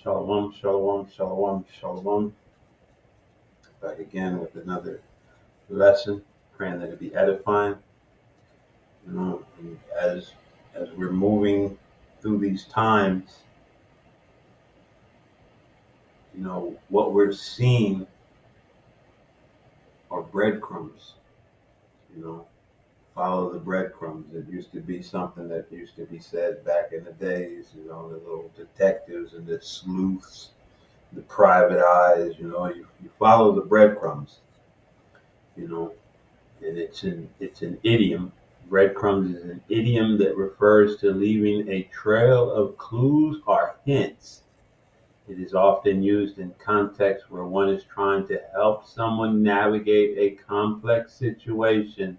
Shalom, shalom, shalom, shalom. Back again with another lesson, praying that it be edifying. And as we're moving through these times, what we're seeing are breadcrumbs. You know, follow the breadcrumbs. It used to be something that used to be said back in the days. The little detectives and the sleuths, the private eyes. You follow the breadcrumbs. You know, and it's an idiom. Breadcrumbs is an idiom that refers to leaving a trail of clues or hints. It is often used in contexts where one is trying to help someone navigate a complex situation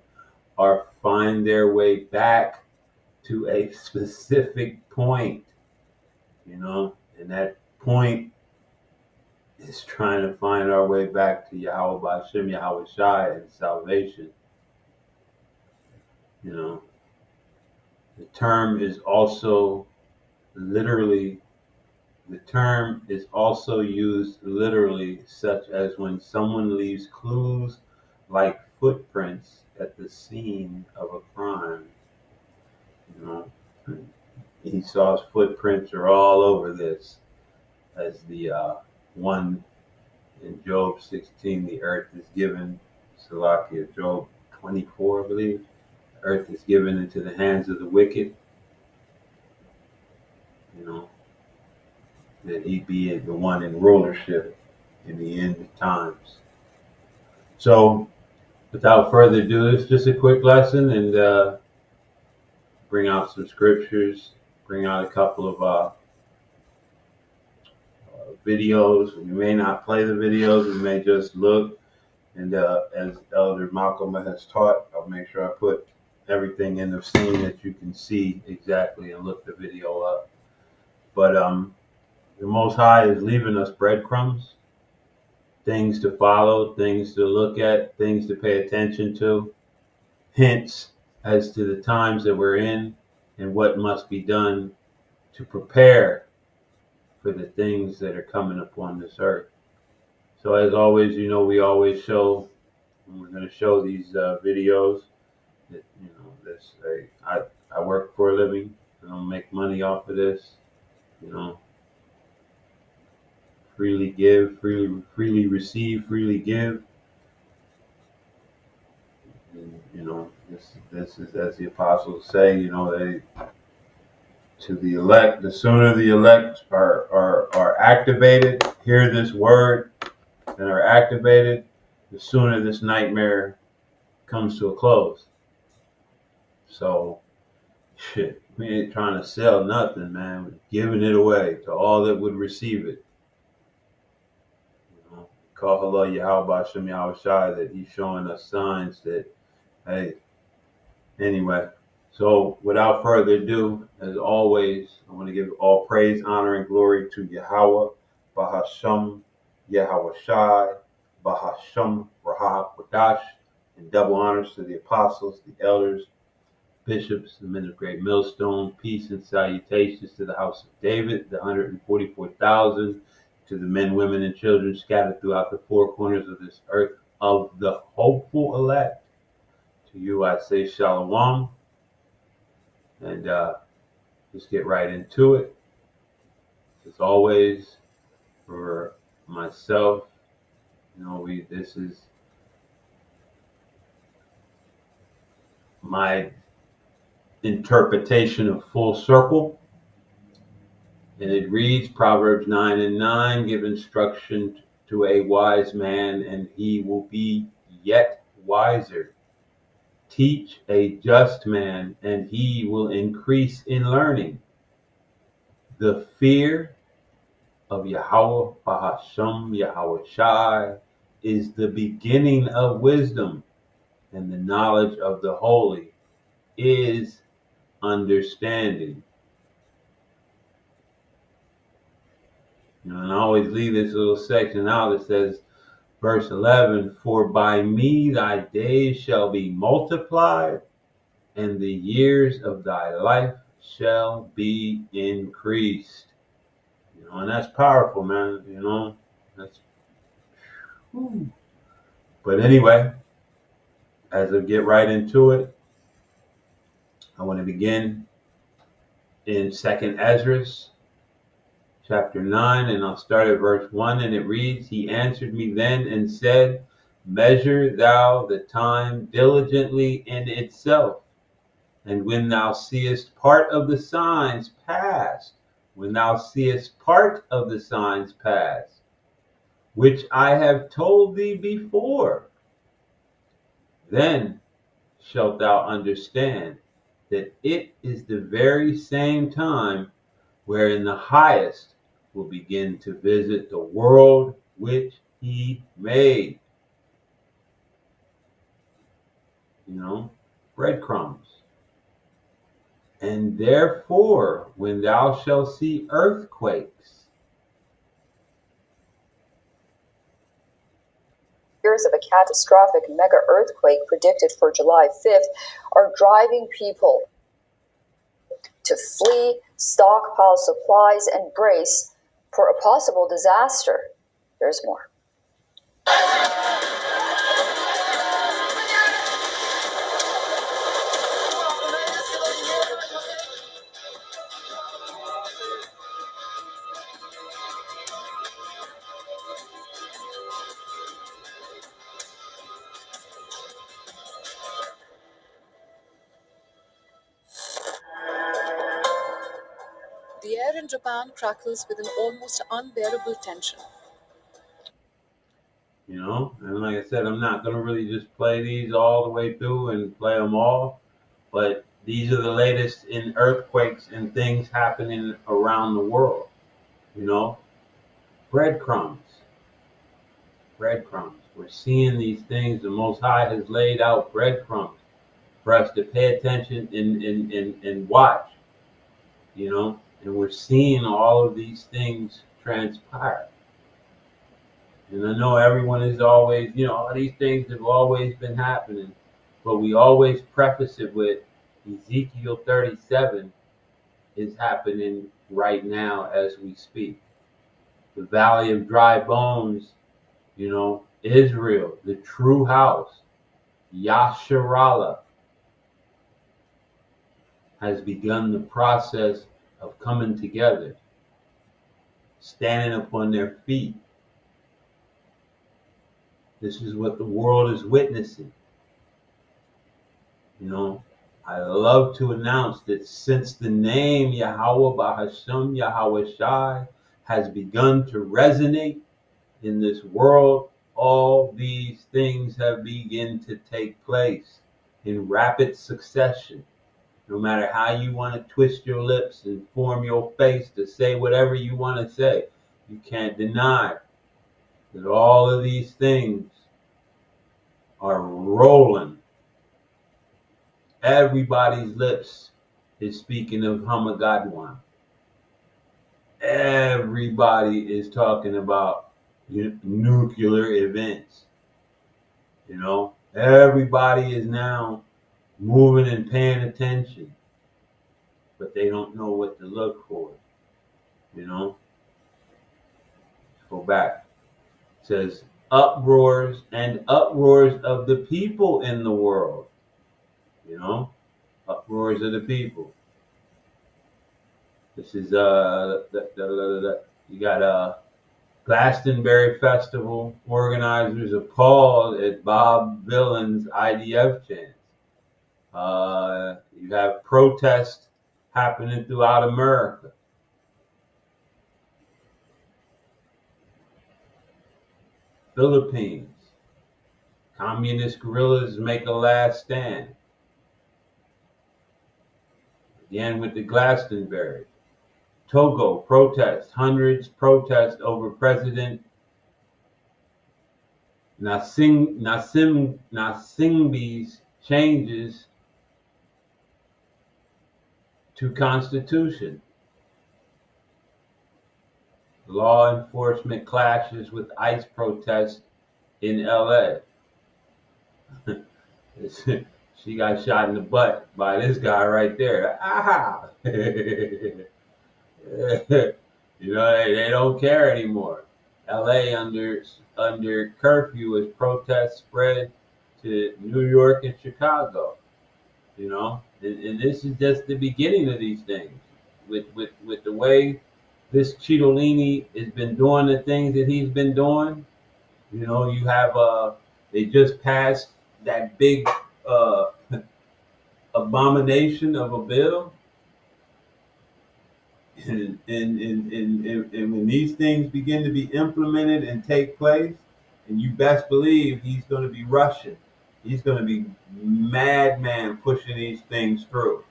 or find their way back to a specific point, and that point is trying to find our way back to Yahweh Ba'Shem, Yahweh Shai, and salvation. You know, The term is also literally the term is also used literally, such as when someone leaves clues like footprints at the scene of a crime. You know, Esau's footprints are all over this, as the one in Job 16, the earth is given, Salakia, Job 24, I believe, the earth is given into the hands of the wicked. That he be the one in rulership in the end of times. So, without further ado, it's just a quick lesson, and bring out some scriptures, bring out a couple of videos. We may not play the videos, we may just look. And as Elder Malcolm has taught, I'll make sure I put everything in the scene that you can see exactly and look the video up. But the Most High is leaving us breadcrumbs, things to follow, things to look at, things to pay attention to, hints as to the times that we're in and what must be done to prepare for the things that are coming upon this earth. So as always, we always show, and we're going to show these videos that, I work for a living. I don't make money off of this. Freely give, freely receive, freely give. And, this is, as the apostles say, they, to the elect, the sooner the elect are activated, hear this word, and are activated, the sooner this nightmare comes to a close. So, shit, we ain't trying to sell nothing, man. We're giving it away to all that would receive it. Call Allah Yahweh Ba'Shem Yahweh Shai, that he's showing us signs that, hey, anyway. So without further ado, as always, I want to give all praise, honor, and glory to Yahweh, Bahasham, Yahweh Shai, Bahasham, Rahab, Wadash, and double honors to the apostles, the elders, bishops, the men of great millstone. Peace and salutations to the house of David, the 144,000, to the men, women, and children scattered throughout the four corners of this earth, of the hopeful elect. To you I say shalom. And let's get right into it. As always, for myself, this is my interpretation of full circle. And it reads, Proverbs 9:9, give instruction to a wise man, and he will be yet wiser. Teach a just man, and he will increase in learning. The fear of Yahweh Bahasham Yahweh Shai is the beginning of wisdom, and the knowledge of the holy is understanding. And I always leave this little section out that says, verse 11, for by me thy days shall be multiplied, and the years of thy life shall be increased. And that's powerful, man. That's. Whew. But anyway, as I get right into it, I want to begin in Second Ezra, chapter 9, and I'll start at verse 1, and it reads, He answered me then and said, Measure thou the time diligently in itself, and when thou seest part of the signs pass, which I have told thee before, then shalt thou understand that it is the very same time wherein the highest will begin to visit the world which he made. Breadcrumbs. And therefore, when thou shalt see earthquakes, fears of a catastrophic mega earthquake predicted for July 5th are driving people to flee, stockpile supplies, and brace for a possible disaster. There's more. The air in Japan crackles with an almost unbearable tension. And like I said, I'm not going to really just play these all the way through and play them all, but these are the latest in earthquakes and things happening around the world. Breadcrumbs. Breadcrumbs. We're seeing these things. The Most High has laid out breadcrumbs for us to pay attention and watch, and we're seeing all of these things transpire. And I know everyone is always, all these things have always been happening, but we always preface it with Ezekiel 37 is happening right now as we speak. The valley of dry bones, Israel, the true house, Yasharallah, has begun the process of coming together, standing upon their feet. This is what the world is witnessing. I love to announce that since the name Yahweh Bahasham Yahweh Shai has begun to resonate in this world, all these things have begun to take place in rapid succession. No matter how you want to twist your lips and form your face to say whatever you want to say, you can't deny that all of these things are rolling. Everybody's lips is speaking of Hamagadwan. Everybody is talking about nuclear events. Everybody is now moving and paying attention, but they don't know what to look for. Let's go back. It says uproars of the people in the world. Uproars of the people. This is you got Glastonbury Festival organizers appalled at Bob Dylan's IDF chants. You have protests happening throughout America. Philippines. Communist guerrillas make a last stand. Again with the Glastonbury. Togo protests. Hundreds protest over President Nasingbe's changes to Constitution. Law enforcement clashes with ICE protests in LA. She got shot in the butt by this guy right there. Ah! They don't care anymore. LA under curfew as protests spread to New York and Chicago. And this is just the beginning of these things. With the way this Citolini has been doing the things that he's been doing, you have they just passed that big uh, abomination of a bill, and when these things begin to be implemented and take place, and you best believe he's going to be rushing. He's going to be madman pushing these things through.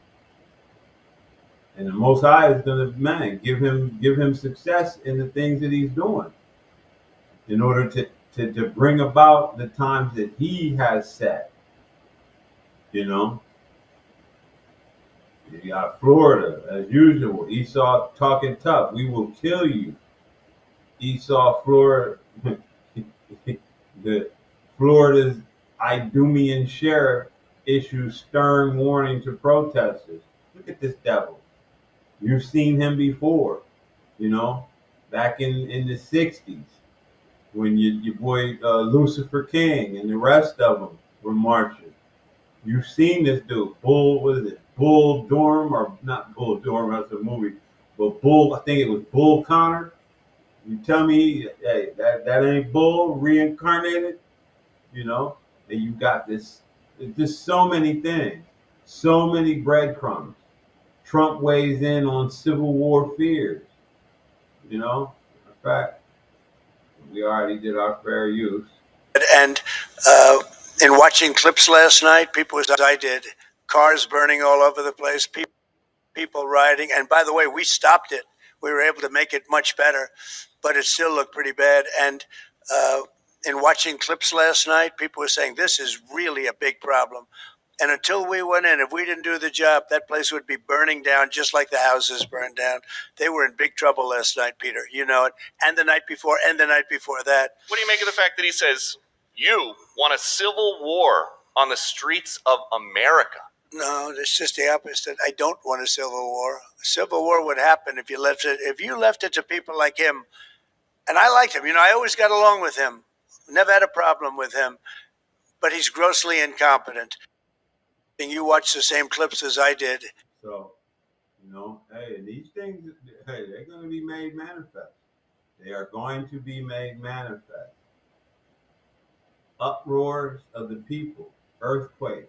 And the Most High is going to give him success in the things that he's doing in order to bring about the times that he has set. You know, you got Florida as usual. Esau talking tough. We will kill you. Esau, Florida, the Florida's Idumean sheriff issues stern warning to protesters. Look at this devil. You've seen him before, you know, back in the 60s when your boy Lucifer King and the rest of them were marching. You've seen this dude, what is it? Bull Durham, or not Bull Durham, that's a movie, but I think it was Bull Connor. You tell me, hey, that ain't Bull reincarnated, and you got this, just so many things, so many breadcrumbs. Trump weighs in on Civil War fears, In fact, we already did our fair use. And in watching clips last night, people, as I did, cars burning all over the place, people riding. And by the way, we stopped it. We were able to make it much better, but it still looked pretty bad. And in watching clips last night, people were saying this is really a big problem. And until we went in, if we didn't do the job, that place would be burning down just like the houses burned down. They were in big trouble last night, Peter. You know it. And the night before, and the night before that. What do you make of the fact that he says, you want a civil war on the streets of America? No, it's just the opposite. I don't want a civil war. A civil war would happen if you left it to people like him. And I liked him. I always got along with him. Never had a problem with him. But he's grossly incompetent. And you watch the same clips as I did. So, hey, these things, hey, they're going to be made manifest. They are going to be made manifest. Uproars of the people, earthquakes.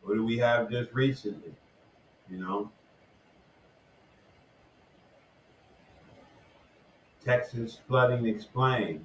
What do we have just recently? Texas flooding explained.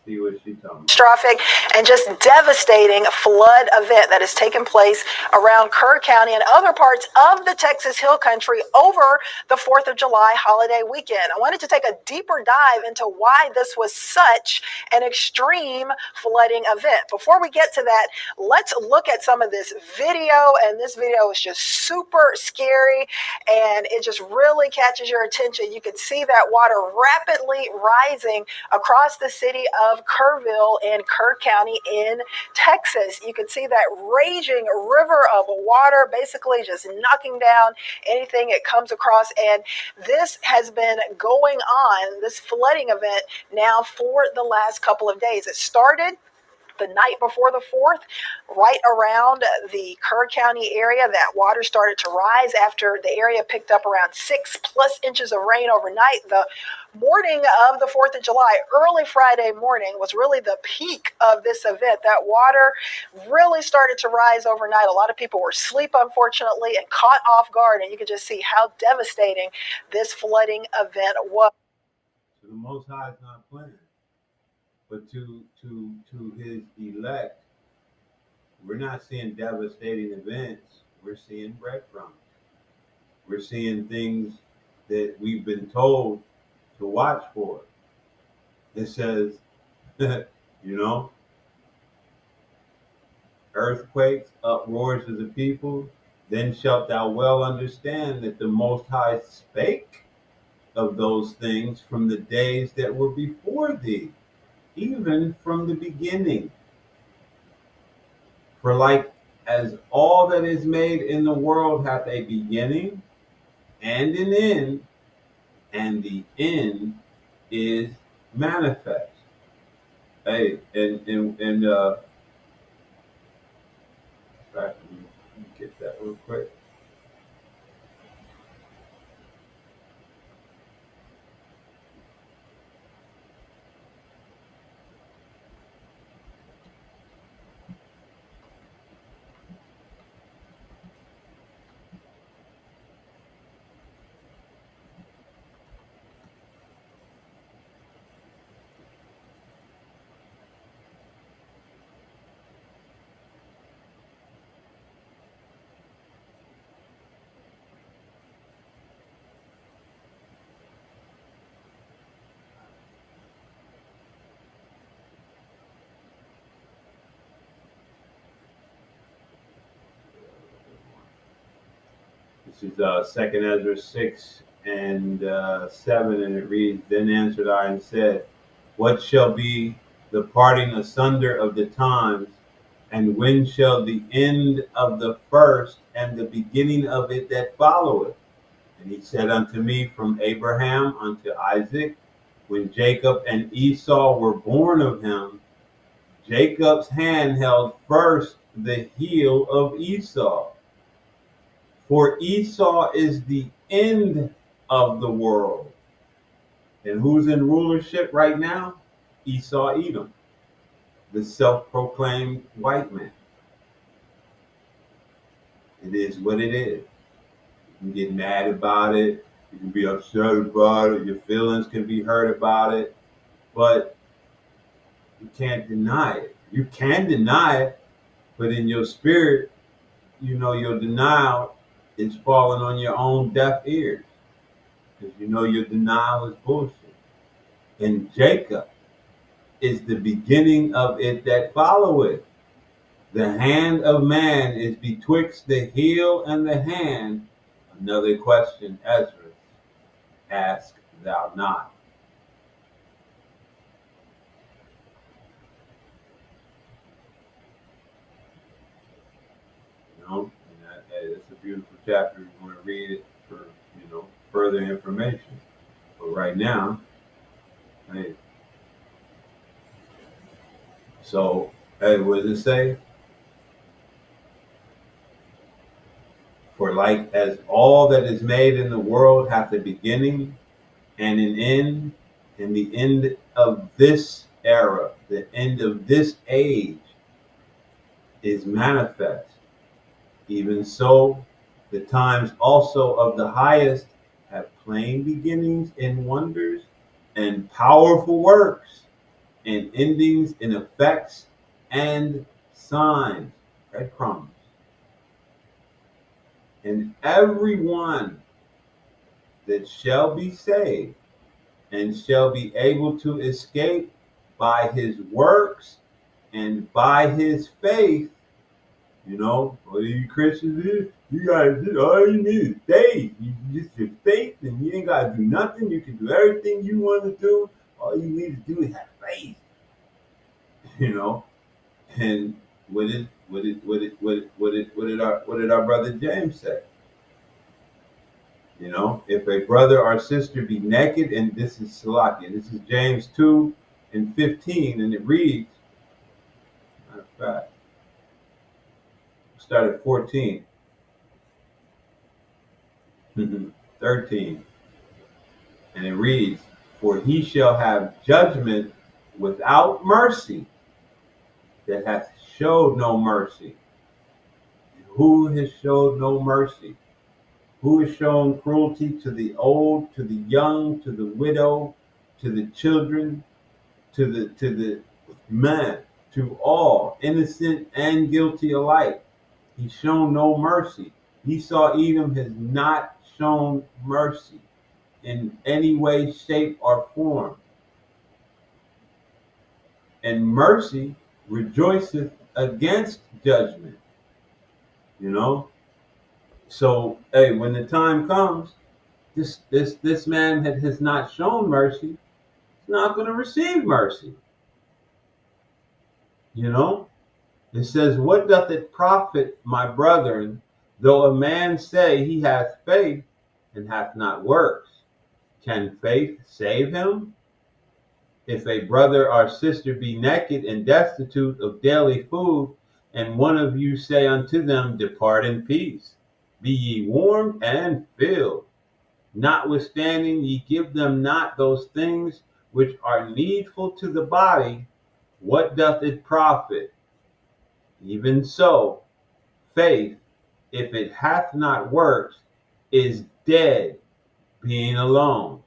See what she's talking about. Catastrophic and just devastating flood event that has taken place around Kerr County and other parts of the Texas Hill Country over the 4th of July holiday weekend. I wanted to take a deeper dive into why this was such an extreme flooding event. Before we get to that, let's look at some of this video, and this video is just super scary and it just really catches your attention. You can see that water rapidly rising across the city of Kerrville in Kerr County in Texas. You can see that raging river of water basically just knocking down anything it comes across. And this has been going on, this flooding event, now for the last couple of days. It started the night before the 4th, right around the Kerr County area. That water started to rise after the area picked up around 6+ inches of rain overnight. The morning of the 4th of July, early Friday morning, was really the peak of this event. That water really started to rise overnight. A lot of people were asleep, unfortunately, and caught off guard, and you could just see how devastating this flooding event was. So the Most High is not playing. But to his elect, we're not seeing devastating events. We're seeing breadcrumbs. We're seeing things that we've been told to watch for. It says, earthquakes, uproars of the people. Then shalt thou well understand that the Most High spake of those things from the days that were before thee, even from the beginning. For like as all that is made in the world hath a beginning, and an end, and the end is manifest. Hey, and let me get that real quick. This is Second Ezra 6 and 7, and it reads, "Then answered I and said, What shall be the parting asunder of the times, and when shall the end of the first and the beginning of it that followeth? And he said unto me, From Abraham unto Isaac, when Jacob and Esau were born of him, Jacob's hand held first the heel of Esau. For Esau is the end of the world." And who's in rulership right now? Esau Edom, the self-proclaimed white man. It is what it is. You can get mad about it. You can be upset about it. Your feelings can be hurt about it. But you can't deny it. You can deny it, but in your spirit, you know your denial is falling on your own deaf ears. Because you know your denial is bullshit. And Jacob is the beginning of it that followeth. The hand of man is betwixt the heel and the hand. Another question, Ezra, ask thou not. You know, and it's a beautiful chapter. You want to read it for, further information. But right now, hey, so, hey, what does it say? For like as all that is made in the world hath a beginning and an end, and the end of this era, the end of this age is manifest. Even so, the times also of the highest have plain beginnings in wonders and powerful works, and endings in effects and signs, breadcrumbs. And everyone that shall be saved and shall be able to escape by his works and by his faith. What you Christians do? You guys do, all you need is faith. You just your faith, and you ain't gotta do nothing. You can do everything you want to do. All you need to do is have faith. And what did our brother James say? If a brother or sister be naked, and this is Salakia, this is James 2:15, and it reads, matter of fact, start at 14, 13, and it reads, "For he shall have judgment without mercy that hath showed no mercy." Who has showed no mercy? Who has shown cruelty to the old, to the young, to the widow, to the children, to the man, to all, innocent and guilty alike? He's shown no mercy. Esau Edom has not shown mercy in any way, shape, or form. And mercy rejoiceth against judgment. So, hey, when the time comes, this man that has not shown mercy is not going to receive mercy. It says, "What doth it profit, my brethren, though a man say he hath faith, and hath not works, can faith save him? If a brother or sister be naked and destitute of daily food, and one of you say unto them, Depart in peace, be ye warmed and filled, notwithstanding ye give them not those things which are needful to the body, what doth it profit? Even so, faith, if it hath not works, is dead, being alone.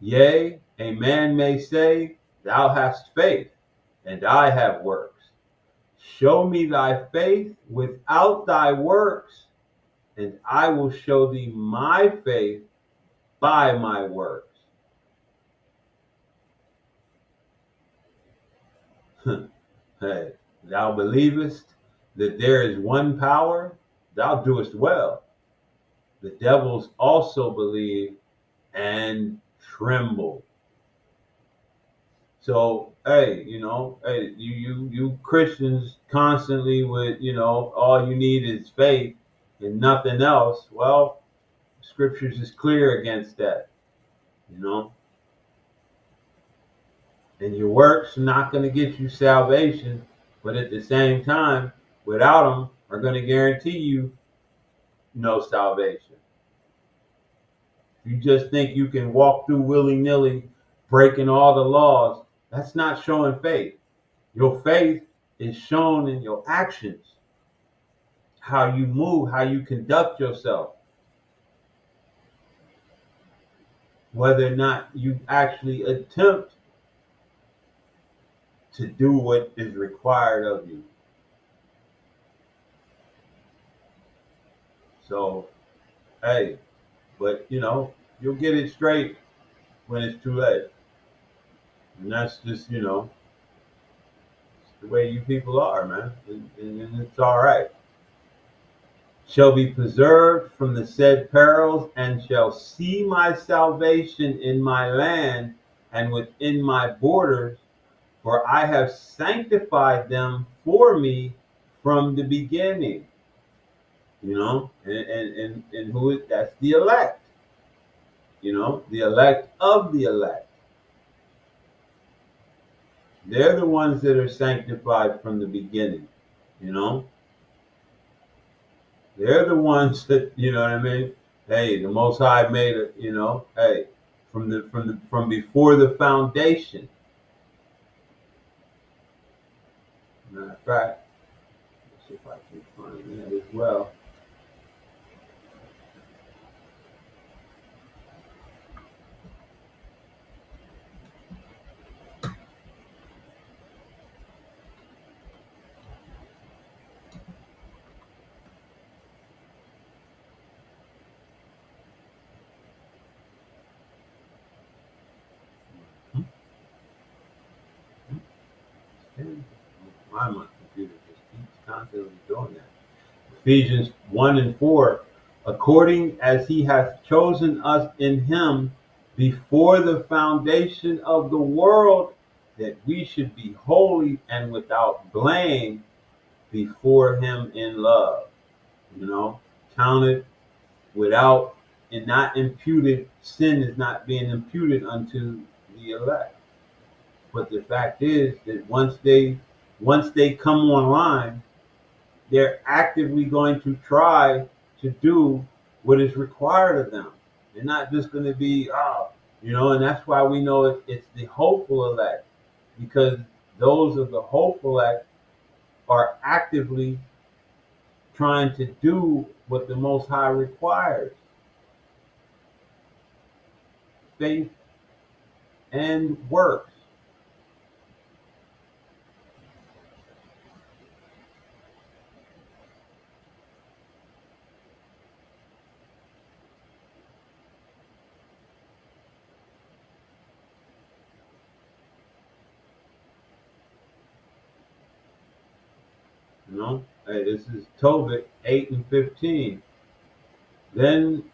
Yea, a man may say, Thou hast faith, and I have works. Show me thy faith without thy works, and I will show thee my faith by my works. Hey, thou believest that there is one power, thou doest well. The devils also believe and tremble. So, hey, hey, you Christians constantly with, all you need is faith and nothing else. Well, scriptures is clear against that, you know. And your works are not going to get you salvation, but at the same time, without them, are going to guarantee you no salvation. If you just think you can walk through willy-nilly, breaking all the laws, that's not showing faith. Your faith is shown in your actions, how you move, how you conduct yourself, whether or not you actually attempt to do what is required of you. So, hey, but you'll get it straight when it's too late. And that's just, it's the way you people are, man. And it's all right. Shall be preserved from the said perils, and shall see my salvation in my land and within my borders, for I have sanctified them for me from the beginning. And who is that's the elect, the elect of the elect. They're the ones that are sanctified from the beginning, you know. They're the ones that, you know what I mean? Hey, the Most High made it, hey, from before the foundation. Matter of fact, let's see if I can find that as well. My computer just keeps constantly doing that. Ephesians 1 and 4, according as he hath chosen us in him before the foundation of the world, that we should be holy and without blame before him in love. Counted without and not imputed, sin is not being imputed unto the elect. But the fact is that once they come online, they're actively going to try to do what is required of them. They're not just going to be, and that's why we know it's the hopeful elect, because those of the hopeful elect are actively trying to do what the Most High requires. Faith and works. Hey, this is Tobit 8 and 15. Then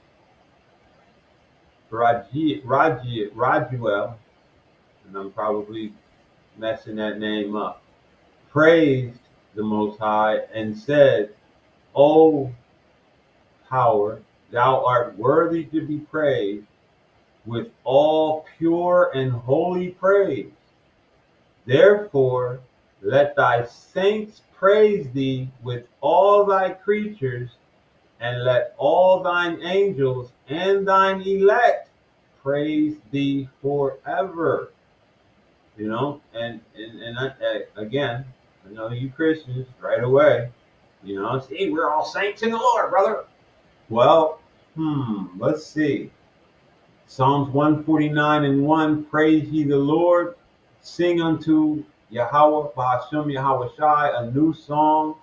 Rajuel, and I'm probably messing that name up, praised the Most High and said, O power Thou art worthy to be praised with all pure and holy praise. Therefore, let thy saints praise thee with all thy creatures, and let all thine angels and thine elect praise thee forever. Again, I know you Christians right away, see, we're all saints in the Lord, brother. Well, let's see. Psalms 149:1, praise ye the Lord, sing unto Yahweh, Ba'ashem Yahweh Shai, a new song,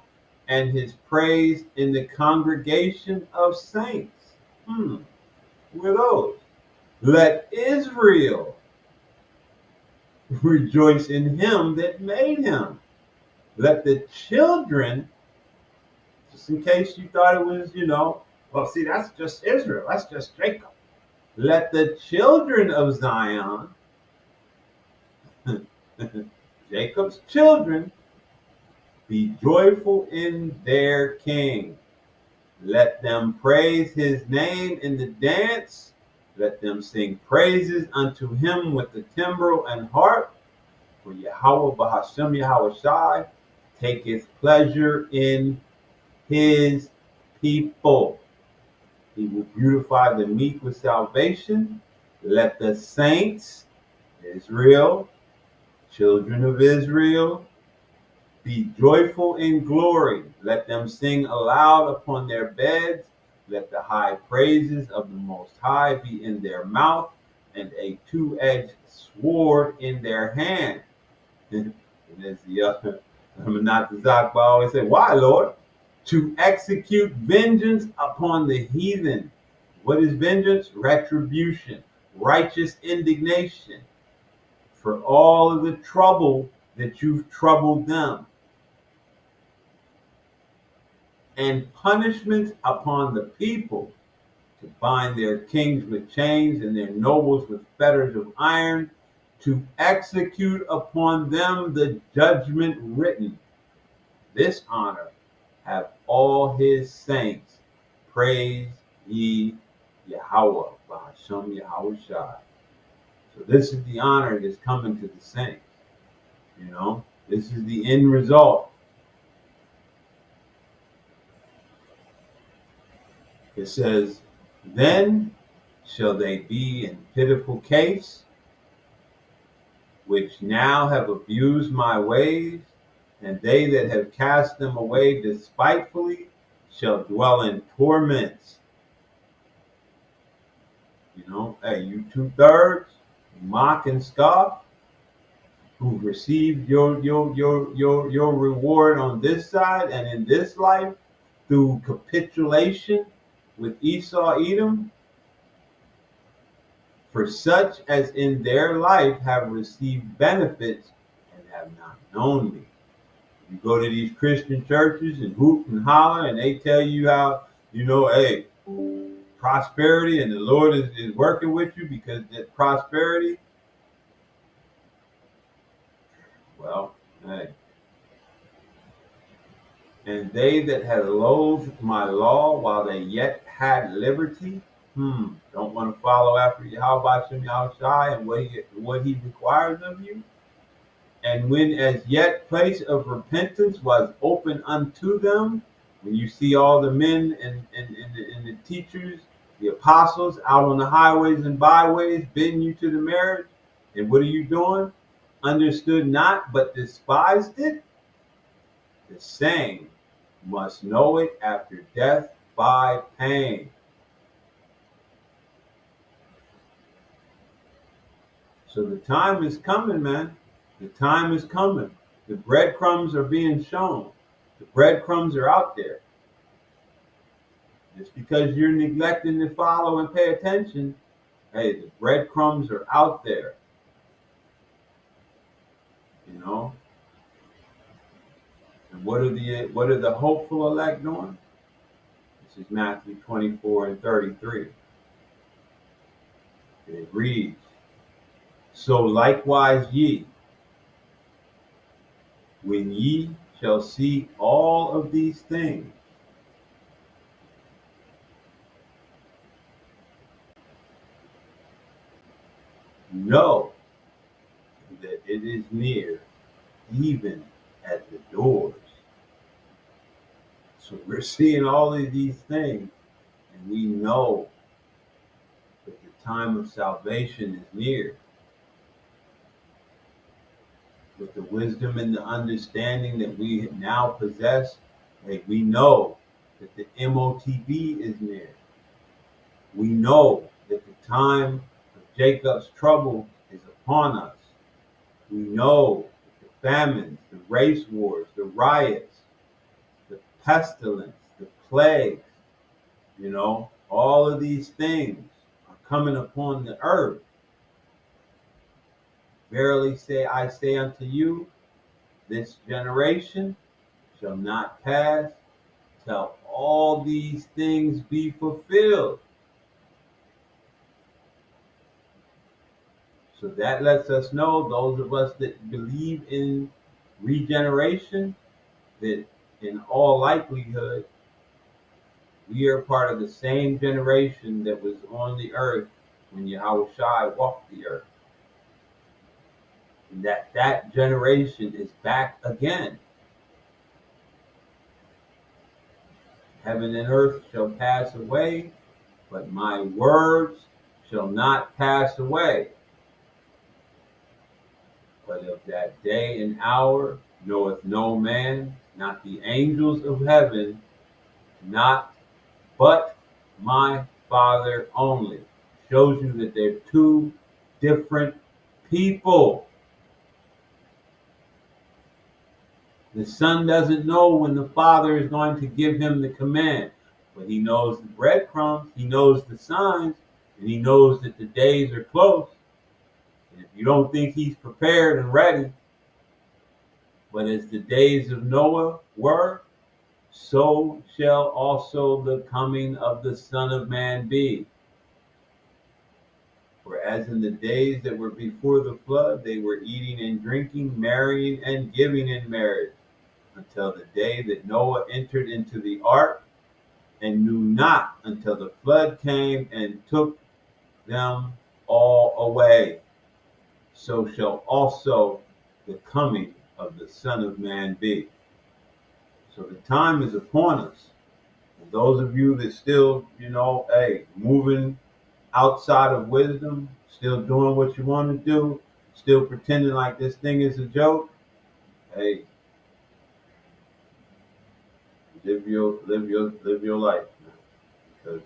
and his praise in the congregation of saints. Who are those? Let Israel rejoice in him that made him. Let the children, just in case you thought it was, well, see, that's just Israel. That's just Jacob. Let the children of Zion, Jacob's children, be joyful in their king. Let them praise his name in the dance. Let them sing praises unto him with the timbrel and harp. For Yahweh Bahashem Yahweh Shai taketh pleasure in his people. He will beautify the meek with salvation. Let the saints, Israel, children of Israel, be joyful in glory. Let them sing aloud upon their beds. Let the high praises of the Most High be in their mouth, and a two-edged sword in their hand. And as the Zakba always say, why, Lord? To execute vengeance upon the heathen. What is vengeance? Retribution, righteous indignation for all of the trouble that you've troubled them, and punishment upon the people, to bind their kings with chains and their nobles with fetters of iron, to execute upon them the judgment written. This honor have all his saints. Praise ye Yahweh, Ba'ashem Yahweh Shai. So this is the honor that's coming to the saints. This is the end result. It says, then shall they be in pitiful case, which now have abused my ways, and they that have cast them away despitefully shall dwell in torments. Hey, you 2/3 mock and scoff, who received your reward on this side and in this life through capitulation with Esau, Edom, for such as in their life have received benefits and have not known me. You go to these Christian churches and hoot and holler, and they tell you how, hey, prosperity and the Lord is working with you because that prosperity, well, hey. And they that had loathed my law while they yet had liberty, don't want to follow after Yahweh Shem Yahushai and what he requires of you. And when as yet place of repentance was open unto them, when you see all the men and the teachers, the apostles out on the highways and byways bidding you to the marriage, and what are you doing? Understood not, but despised it. The same must know it after death by pain. So the time is coming, man. The time is coming. The breadcrumbs are being shown. The breadcrumbs are out there. Just because you're neglecting to follow and pay attention, hey, the breadcrumbs are out there. And what are the hopeful elect doing? This is Matthew 24:33. It reads, so likewise ye, when ye shall see all of these things, know that it is near, even at the doors. So we're seeing all of these things, and we know that the time of salvation is near. With the wisdom and the understanding that we now possess, like we know that the MOTB is near. We know that the time of Jacob's trouble is upon us. We know that the famines, the race wars, the riots, the pestilence, the plagues, all of these things are coming upon the earth. Verily I say unto you, this generation shall not pass till all these things be fulfilled. So that lets us know, those of us that believe in regeneration, that in all likelihood, we are part of the same generation that was on the earth when Yahushua walked the earth. And that generation is back again. Heaven and earth shall pass away, but my words shall not pass away. But of that day and hour knoweth no man, not the angels of heaven, not but my Father only. Shows you that they're two different people. The Son doesn't know when the Father is going to give him the command, but he knows the breadcrumbs, he knows the signs, and he knows that the days are close. And if you don't think he's prepared and ready, but as the days of Noah were, so shall also the coming of the Son of Man be. For as in the days that were before the flood, they were eating and drinking, marrying and giving in marriage, until the day that Noah entered into the ark, and knew not until the flood came and took them all away. So shall also the coming of the Son of Man be. So the time is upon us. And those of you that still, moving outside of wisdom, still doing what you want to do, still pretending like this thing is a joke, hey, live your life, man, because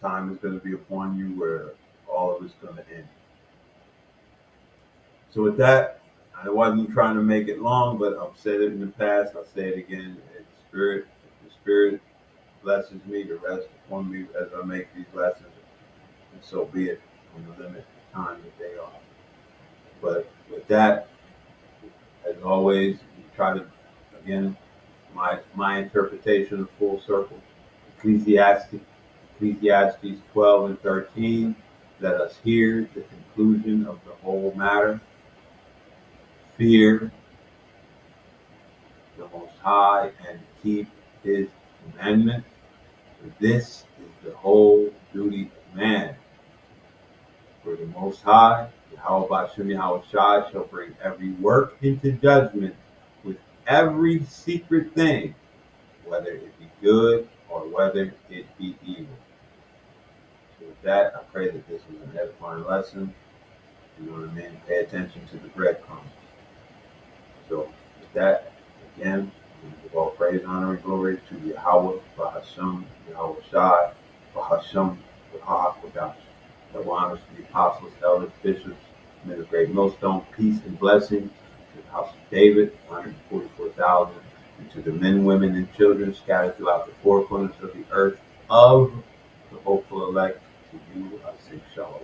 time is going to be upon you where all of it's going to end. So with that, I wasn't trying to make it long, but I've said it in the past. I'll say it again. If the Spirit blesses me to rest upon me as I make these lessons, and so be it, on the limited time that they are. But with that, as always, we try to, again, my interpretation of full circle, Ecclesiastes 12 and 13, let us hear the conclusion of the whole matter. Fear the Most High and keep his commandments. For this is the whole duty of man. For the Most High, Yahweh Shai, shall bring every work into judgment with every secret thing, whether it be good or whether it be evil. So with that, I pray that this was an edifying lesson. You know what I mean? Pay attention to the breadcrumbs. So with that, again, we give all praise, honor, and glory to Yahweh, Bahasham, Yahweh Shai, Bahasham, Bahakadash. That honors to the apostles, elders, bishops, men of great millstone, peace and blessing to the house of David, 144,000, and to the men, women, and children scattered throughout the four corners of the earth of the hopeful elect. To you I say shalom.